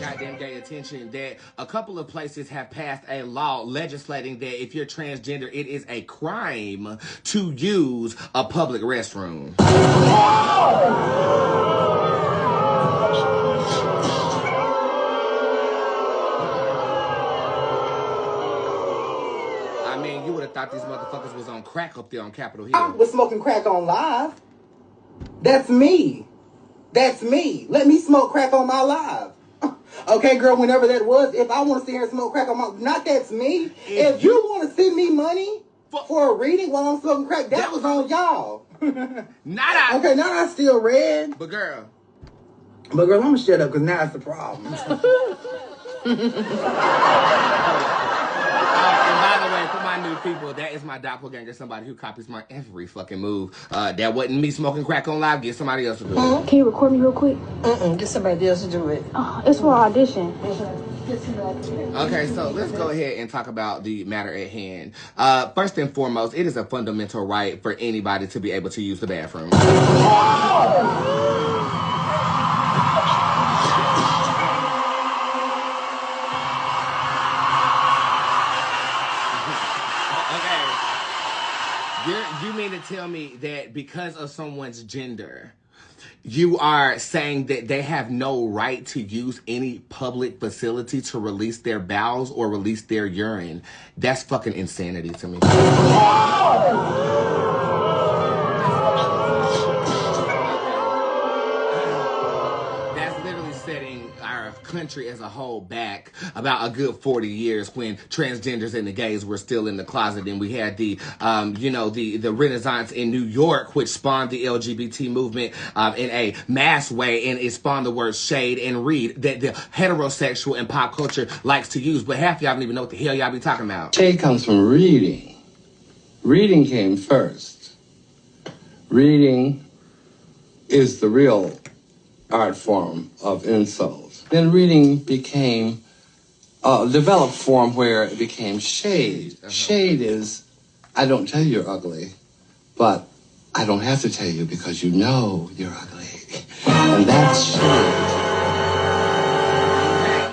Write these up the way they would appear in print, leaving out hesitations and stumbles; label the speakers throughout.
Speaker 1: goddamn gay attention that a couple of places have passed a law legislating that if you're transgender, it is a crime to use a public restroom. I mean, you would have thought these motherfuckers was on crack up there on Capitol Hill.
Speaker 2: I was smoking crack on live. That's me. That's me. Let me smoke crack on my live. Okay, girl, whenever that was, if I want to sit here and smoke crack on my... Not that's me. If you want to send me money for a reading while I'm smoking crack, that was on y'all.
Speaker 1: Not I.
Speaker 2: Okay, now I still red.
Speaker 1: But girl,
Speaker 2: I'm going to shut up because now it's the problem.
Speaker 1: And by the way, for my new people, that is my doppelganger, somebody who copies my every fucking move. That wasn't me smoking crack on live. Get somebody else to do it.
Speaker 3: Can you record me real quick?
Speaker 2: Get somebody else to do it.
Speaker 3: It's for audition.
Speaker 1: Okay, so let's go ahead and talk about the matter at hand. First and foremost, it is a fundamental right for anybody to be able to use the bathroom. You mean to tell me that because of someone's gender, you are saying that they have no right to use any public facility to release their bowels or release their urine? That's fucking insanity to me. That's literally setting our country as a whole back about a good 40 years when transgenders and the gays were still in the closet, and we had the the Renaissance in New York, which spawned the LGBT movement in a mass way, and it spawned the words shade and read that the heterosexual and pop culture likes to use, but half y'all don't even know what the hell y'all be talking about.
Speaker 4: Shade comes from reading. Reading came first. Reading is the real art form of insult. Then reading became a developed form where it became shade. Shade is, I don't tell you you're ugly, but I don't have to tell you because you know you're ugly. And that's shade.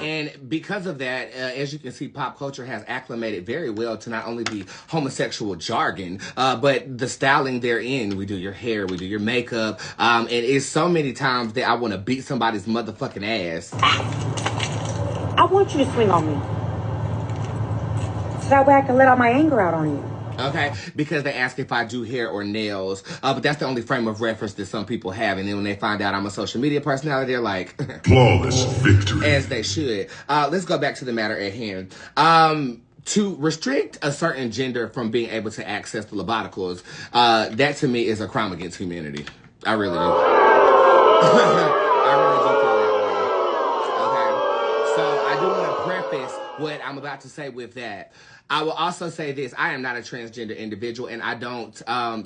Speaker 1: And because of that, as you can see, pop culture has acclimated very well to not only the homosexual jargon, but the styling therein. We do your hair, we do your makeup, and it's so many times that I want to beat somebody's motherfucking ass.
Speaker 3: I want you to swing on me, so that way I can let all my anger out on you.
Speaker 1: Okay, because they ask if I do hair or nails, but that's the only frame of reference that some people have, and then when they find out I'm a social media personality, they're like,
Speaker 5: flawless victory.
Speaker 1: As they should. Let's go back to the matter at hand. To restrict a certain gender from being able to access the loboticals, that to me is a crime against humanity. I really do. I really do feel that way. Okay, so I do want to preface what I'm about to say with that. I will also say this: I am not a transgender individual, and I don't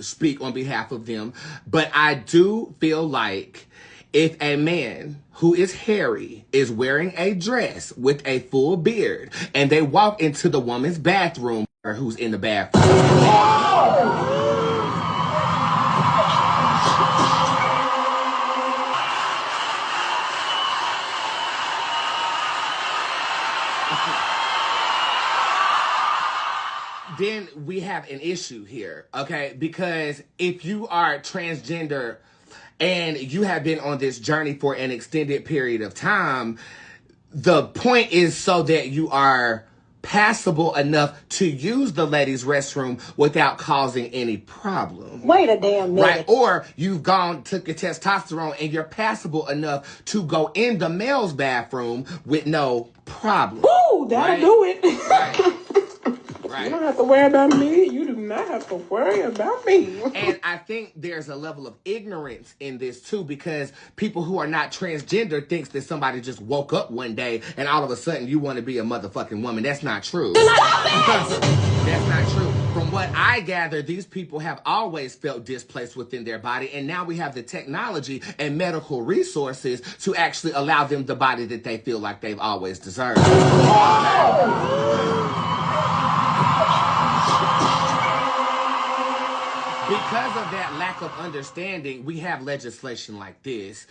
Speaker 1: speak on behalf of them, but I do feel like if a man who is hairy is wearing a dress with a full beard, and they walk into the woman's bathroom, or who's in the bathroom, then we have an issue here, okay? Because if you are transgender and you have been on this journey for an extended period of time, the point is so that you are passable enough to use the ladies' restroom without causing any problem.
Speaker 3: Wait a damn minute.
Speaker 1: Right? Or you've took your testosterone and you're passable enough to go in the male's bathroom with no problem.
Speaker 3: Ooh, that'll do it.
Speaker 1: Right. Right.
Speaker 2: You don't have to worry about me. You do not have to worry about me.
Speaker 1: And I think there's a level of ignorance in this too, because people who are not transgender thinks that somebody just woke up one day and all of a sudden you want to be a motherfucking woman. That's not true. That's not true. From what I gather, these people have always felt displaced within their body, and now we have the technology and medical resources to actually allow them the body that they feel like they've always deserved. Because of that lack of understanding, we have legislation like this.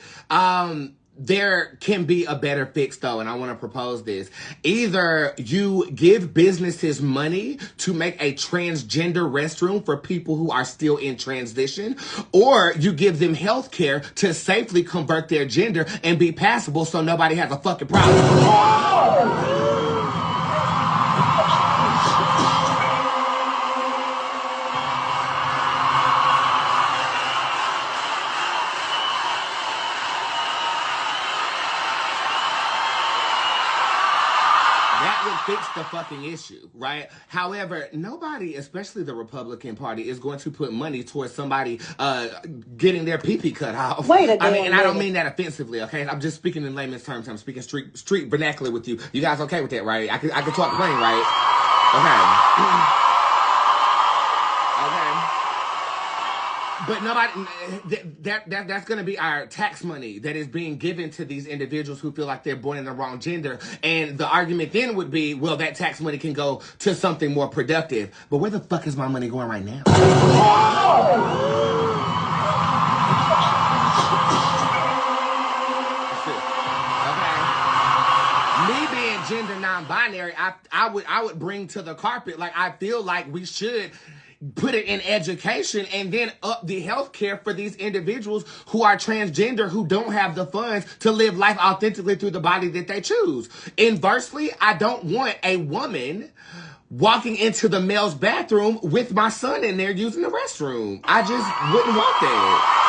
Speaker 1: there can be a better fix, though, and I want to propose this. Either you give businesses money to make a transgender restroom for people who are still in transition, or you give them health care to safely convert their gender and be passable so nobody has a fucking problem. Fix the fucking issue, right? However, nobody, especially the Republican Party, is going to put money towards somebody getting their pee-pee cut off.
Speaker 3: Wait a damn
Speaker 1: I mean, and I don't
Speaker 3: minute.
Speaker 1: mean that offensively, okay? I'm just speaking in layman's terms. I'm speaking street vernacular with you. You guys okay with that, right? I can talk plain, right? Okay. Okay. But nobody, that's going to be our tax money that is being given to these individuals who feel like they're born in the wrong gender. And the argument then would be, well, that tax money can go to something more productive. But where the fuck is my money going right now? Okay. Me being gender non-binary, I would bring to the carpet, like, I feel like we should put it in education and then up the health care for these individuals who are transgender, who don't have the funds to live life authentically through the body that they choose. Inversely, I don't want a woman walking into the male's bathroom with my son in there using the restroom. I just wouldn't want that.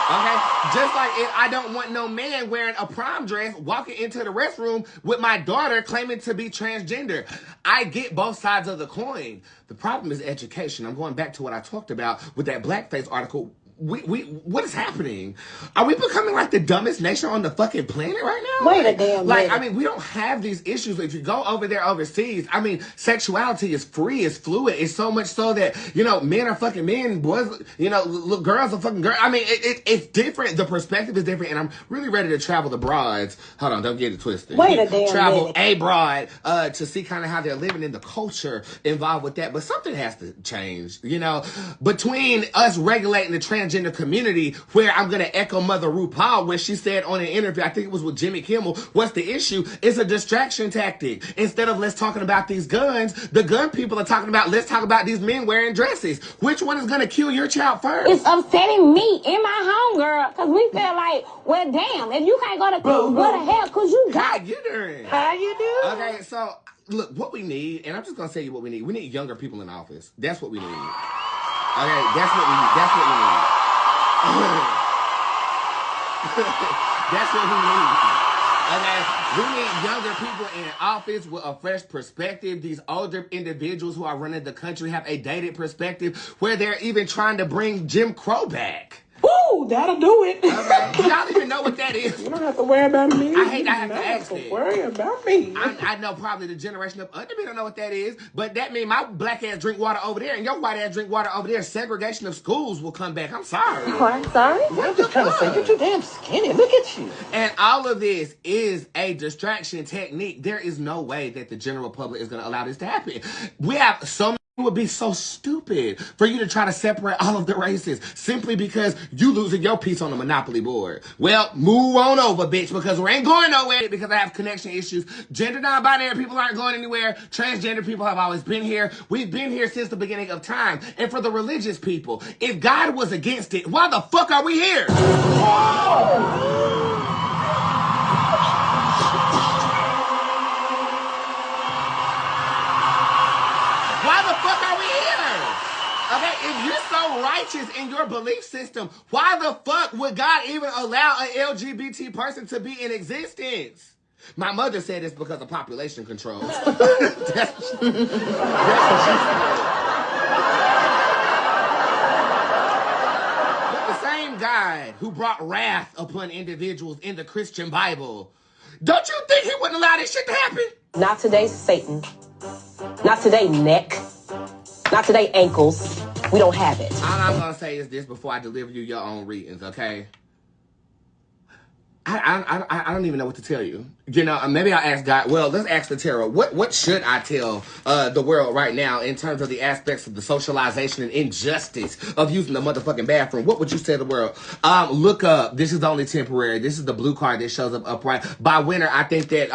Speaker 1: Okay, just like I don't want no man wearing a prom dress walking into the restroom with my daughter claiming to be transgender. I get both sides of the coin. The problem is education. I'm going back to what I talked about with that blackface article. What is happening? Are we becoming like the dumbest nation on the fucking planet right now?
Speaker 3: Wait a damn minute.
Speaker 1: I mean, we don't have these issues. If you go over there overseas, I mean, sexuality is free, it's fluid. It's so much so that, you know, men are fucking men, boys, you know, girls are fucking girls. I mean, it's different. The perspective is different, and I'm really ready to travel the broads. Hold on, don't get it twisted.
Speaker 3: Wait a damn
Speaker 1: Travel
Speaker 3: minute.
Speaker 1: abroad to see kind of how they're living in the culture involved with that. But something has to change, you know, between us regulating the transgender community, where I'm going to echo Mother RuPaul when she said on an interview, I think it was with Jimmy Kimmel, what's the issue? It's a distraction tactic. Instead of let's talking about these guns, the gun people are talking about let's talk about these men wearing dresses. Which one is going to kill your child first?
Speaker 6: It's upsetting me in my home, girl, because we feel like, well, damn, if you can't go to what the hell could you go?
Speaker 1: How you doing?
Speaker 3: How you doing?
Speaker 1: Okay, so look, what we need, and I'm just going to tell you what we need. We need younger people in office. That's what we need. Okay, that's what we need. That's what we need. That's what we need. Okay, we need younger people in office with a fresh perspective. These older individuals who are running the country have a dated perspective where they're even trying to bring Jim Crow back.
Speaker 3: Woo, that'll do it.
Speaker 1: Okay, y'all even know what that is.
Speaker 3: You don't have to worry about me.
Speaker 1: I hate I have to
Speaker 3: You don't
Speaker 1: ask
Speaker 3: have
Speaker 1: that.
Speaker 3: to worry about me.
Speaker 1: I know probably the generation of under me don't know what that is, but that means my black ass drink water over there and your white ass drink water over there. Segregation of schools will come back. I'm sorry.
Speaker 3: Oh, I'm sorry.
Speaker 2: I'm just trying to say, you're too damn skinny. Look at you.
Speaker 1: And all of this is a distraction technique. There is no way that the general public is going to allow this to happen. We have so many. It would be so stupid for you to try to separate all of the races simply because you losing your piece on the Monopoly board. Well, move on over, bitch, because we ain't going nowhere because I have connection issues. Gender non-binary people aren't going anywhere. Transgender people have always been here. We've been here since the beginning of time. And for the religious people, if God was against it, why the fuck are we here? Okay, if you're so righteous in your belief system, why the fuck would God even allow an LGBT person to be in existence? My mother said it's because of population control. That's what she said. But the same God who brought wrath upon individuals in the Christian Bible, don't you think he wouldn't allow this shit to happen?
Speaker 6: Not today, Satan. Not today, neck. Not today, ankles. We don't have it.
Speaker 1: All I'm going to say is this before I deliver you your own readings, okay? I don't even know what to tell you. You know, maybe I'll ask God. Well, let's ask the tarot. What should I tell the world right now in terms of the aspects of the socialization and injustice of using the motherfucking bathroom? What would you say to the world? Look up. This is only temporary. This is the blue card that shows up upright. By winter, I think that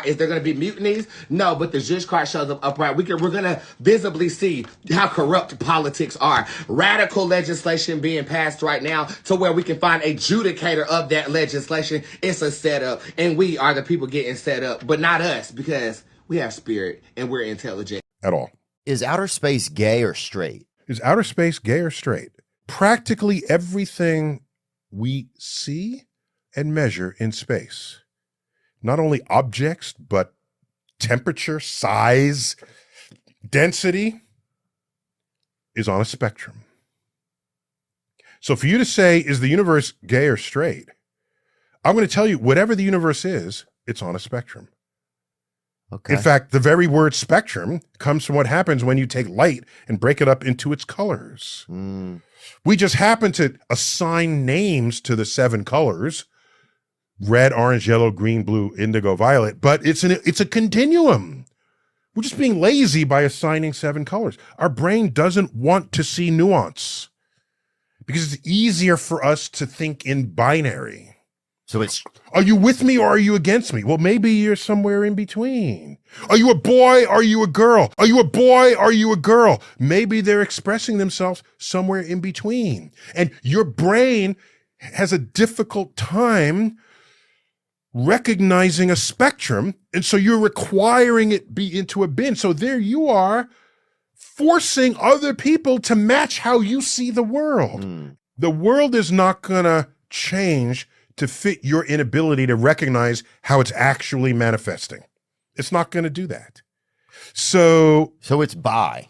Speaker 1: is there going to be mutinies? No, but the Zhish card shows up upright. We're going to visibly see how corrupt politics are. Radical legislation being passed right now to where we can find a judicator of that legislation. It's a setup, and we are the people getting set up, but not us, because we have spirit and we're intelligent.
Speaker 7: At all.
Speaker 8: Is outer space gay or straight?
Speaker 7: Is outer space gay or straight? Practically everything we see and measure in space, not only objects, but temperature, size, density, is on a spectrum. So for you to say, is the universe gay or straight? I'm going to tell you, whatever the universe is, it's on a spectrum.
Speaker 8: Okay.
Speaker 7: In fact, the very word spectrum comes from what happens when you take light and break it up into its colors. We just happen to assign names to the 7 colors: red, orange, yellow, green, blue, indigo, violet, but it's a continuum. We're just being lazy by assigning 7 colors. Our brain doesn't want to see nuance because it's easier for us to think in binary.
Speaker 8: So it's,
Speaker 7: are you with me or are you against me? Well, maybe you're somewhere in between. Are you a boy? Are you a girl? Are you a boy? Are you a girl? Maybe they're expressing themselves somewhere in between. And your brain has a difficult time recognizing a spectrum. And so you're requiring it be into a bin. So there you are, forcing other people to match how you see the world. The world is not going to change to fit your inability to recognize how it's actually manifesting. It's not going to do that. So
Speaker 8: it's bi.